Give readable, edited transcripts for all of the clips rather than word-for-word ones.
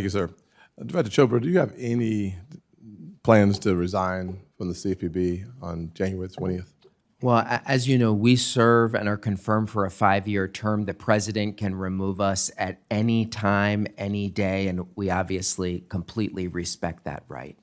you, sir. Director Chopra, do you have any plans to resign from the CFPB on January 20th? Well, as you know, we serve and are confirmed for a 5-year term. The president can remove us at any time, any day, and we obviously completely respect that right.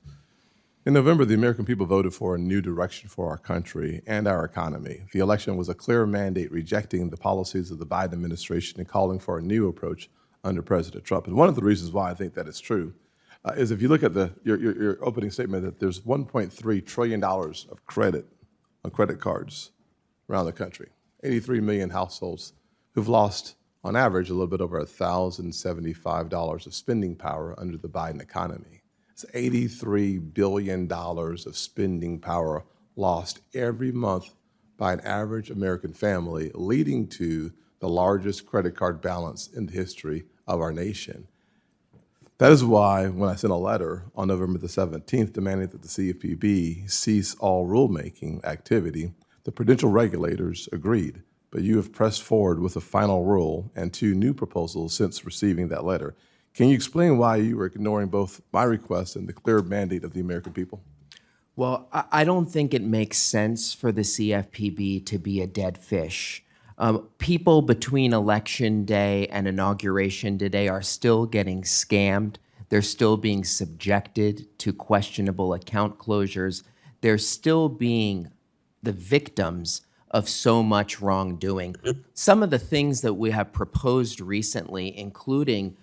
In November, the American people voted for a new direction for our country and our economy. The election was a clear mandate rejecting the policies of the Biden administration and calling for a new approach under President Trump. And one of the reasons why I think that is true is if you look at your opening statement that there's $1.3 trillion of credit on credit cards around the country, 83 million households who've lost, on average, a little bit over $1,075 of spending power under the Biden economy. It's $83 billion of spending power lost every month by an average American family, leading to the largest credit card balance in the history of our nation. That is why when I sent a letter on November the 17th demanding that the CFPB cease all rulemaking activity, the prudential regulators agreed, but you have pressed forward with a final rule and 2 new proposals since receiving that letter. Can you explain why you were ignoring both my request and the clear mandate of the American people? Well, I don't think it makes sense for the CFPB to be a dead fish. People between Election Day and Inauguration Day are still getting scammed. They're still being subjected to questionable account closures. They're still being the victims of so much wrongdoing. Some of the things that we have proposed recently, including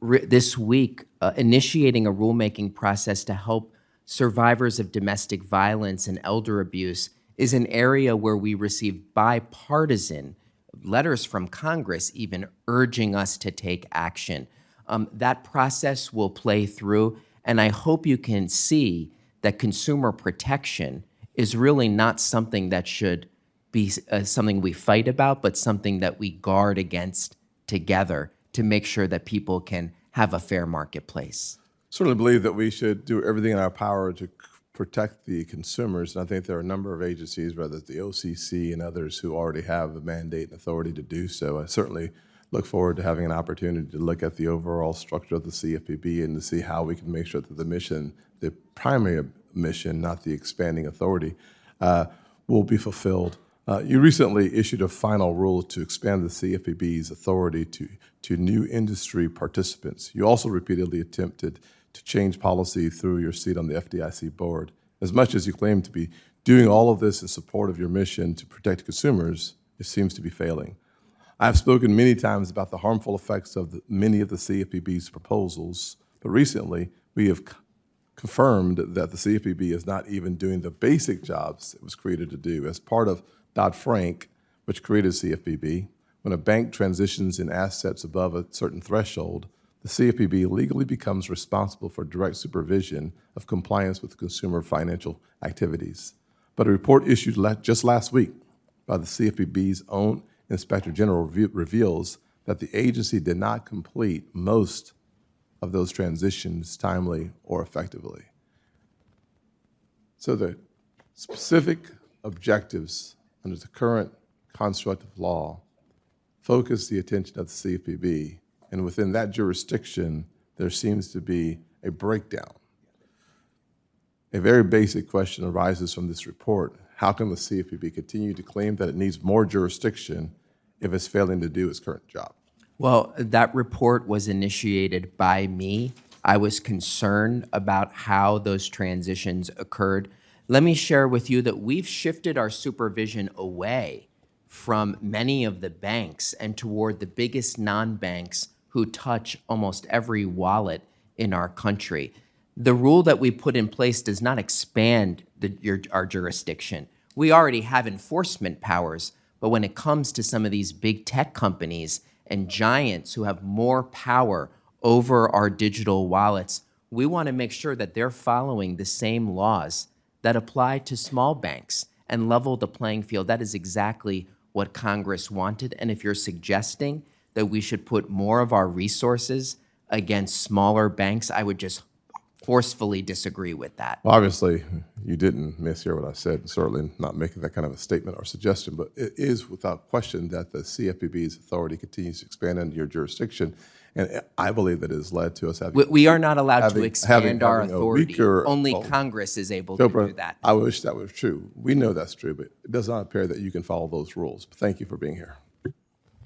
this week, initiating a rulemaking process to help survivors of domestic violence and elder abuse, is an area where we receive bipartisan letters from Congress even urging us to take action. That process will play through, and I hope you can see that consumer protection is really not something that should be something we fight about, but something that we guard against together to make sure that people can have a fair marketplace. Certainly believe that we should do everything in our power to protect the consumers. And I think there are a number of agencies, whether it's the OCC and others, who already have the mandate and authority to do so. I certainly look forward to having an opportunity to look at the overall structure of the CFPB and to see how we can make sure that the mission, the primary mission, not the expanding authority, will be fulfilled. You recently issued a final rule to expand the CFPB's authority to new industry participants. You also repeatedly attempted to change policy through your seat on the FDIC board. As much as you claim to be doing all of this in support of your mission to protect consumers, it seems to be failing. I have spoken many times about the harmful effects of many of the CFPB's proposals, but recently we have confirmed that the CFPB is not even doing the basic jobs it was created to do. As part of Dodd-Frank, which created CFPB, when a bank transitions in assets above a certain threshold, the CFPB legally becomes responsible for direct supervision of compliance with consumer financial activities. But a report issued just last week by the CFPB's own Inspector General reveals that the agency did not complete most of those transitions timely or effectively. So the specific objectives under the current construct of law focus the attention of the CFPB, and within that jurisdiction, there seems to be a breakdown. A very basic question arises from this report. How can the CFPB continue to claim that it needs more jurisdiction if it's failing to do its current job? Well, that report was initiated by me. I was concerned about how those transitions occurred. Let me share with you that we've shifted our supervision away from many of the banks and toward the biggest non-banks who touch almost every wallet in our country. The rule that we put in place does not expand our jurisdiction. We already have enforcement powers, but when it comes to some of these big tech companies and giants who have more power over our digital wallets, we want to make sure that they're following the same laws that apply to small banks and level the playing field. That is exactly what Congress wanted. And if you're suggesting that we should put more of our resources against smaller banks, I would just forcefully disagree with that. Well, obviously, you didn't mishear what I said, certainly not making that kind of a statement or suggestion, but it is without question that the CFPB's authority continues to expand under your jurisdiction. And I believe that it has led to us having. We are not allowed to having- expand our having a authority. weaker- Only well, Congress is able to Chopra, do that. I wish that was true. We know that's true, but it does not appear that you can follow those rules. But thank you for being here.